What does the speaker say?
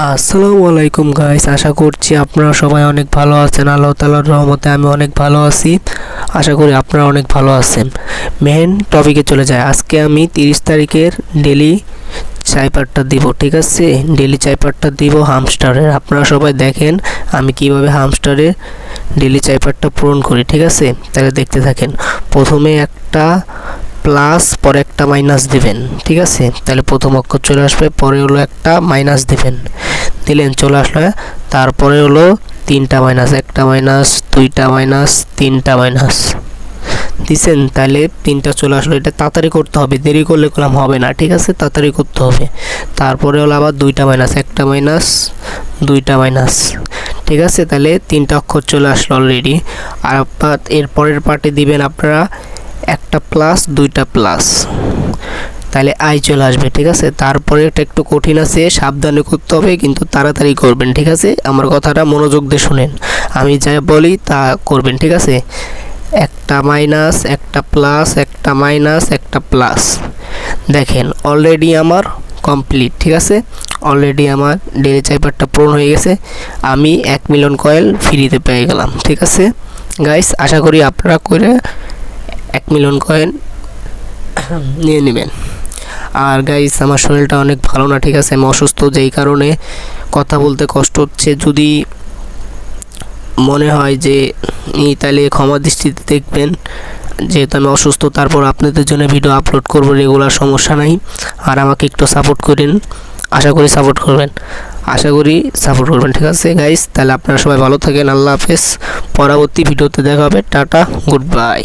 আসসালামু আলাইকুম গাইস, আশা করছি আপনারা সবাই অনেক ভালো আছেন। আল্লাহ তাআলার রহমতে আমি অনেক ভালো আছি। আশা করি আপনারা অনেক ভালো আছেন। মেন টপিকে চলে যায়। আজকে আমি 30 তারিখের ডেলি চাইপারটা দিব, ঠিক আছে? ডেলি চাইপারটা দিব হামস্টারের। আপনারা সবাই দেখেন আমি কিভাবে হামস্টারের ডেলি চাইপারটা পূরণ করি, ঠিক আছে? তাহলে দেখতে থাকেন। প্রথমে একটা প্লাস, পরে একটা মাইনাস দিবেন, ঠিক আছে? তাহলে প্রথম অক্ষর চলে আসবে, পরে হলো একটা মাইনাস দিবেন, দিলেন চলে আসলে। তারপরে হলো তিনটা মাইনাস, একটা মাইনাস, দুইটা মাইনাস, তিনটা মাইনাস দিছেন, তাহলে তিনটা চলে আসলো। এটা তাড়াতাড়ি করতে হবে, দেরি করলে কলম হবে না, ঠিক আছে? তাড়াতাড়ি করতে হবে। তারপরে হলো আবার দুইটা মাইনাস, একটা মাইনাস, দুইটা মাইনাস, ঠিক আছে? তাহলে তিনটা অক্ষর চলে আসলো অলরেডি। আর আপনার এর পরের পার্টে দিবেন আপনারা একটা প্লাস, দুইটা প্লাস, তাহলে আই চলে আসবে, ঠিক আছে? তারপরে এটা একটু কঠিন আছে, সাবধানে করতে হবে, কিন্তু তাড়াতাড়ি করবেন, ঠিক আছে? আমার কথাটা মনোযোগ দিয়ে শুনেন, আমি যা বলি তা করবেন, ঠিক আছে? একটা মাইনাস, একটা প্লাস, একটা মাইনাস, একটা প্লাস। দেখেন অলরেডি আমার কমপ্লিট, ঠিক আছে? অলরেডি আমার ডেলি চাইপারটা পূরণ হয়ে গেছে। আমি 1 মিলিয়ন কয়েল ফ্রিতে পেয়ে গেলাম, ঠিক আছে গাইস? আশা করি আপনারা করে 1 মিলিয়ন কয়েন নিয়ে নেবেন। আর গাইস আমার শরীরটা অনেক ভালো না, ঠিক আছে? আমি অসুস্থ, যেই কারণে কথা বলতে কষ্ট হচ্ছে। যদি মনে হয় যে তাহলে ক্ষমা দৃষ্টিতে দেখবেন, যেহেতু আমি অসুস্থ। তারপর আপনাদের জন্য ভিডিও আপলোড করব রেগুলার, সমস্যা নাই। আর আমাকে একটু সাপোর্ট করেন, আশা করি সাপোর্ট করবেন, ঠিক আছে গাইস? তাহলে আপনারা সবাই ভালো থাকেন। আল্লাহ হাফেজ। পরবর্তী ভিডিওতে দেখা হবে। Tata, good bye.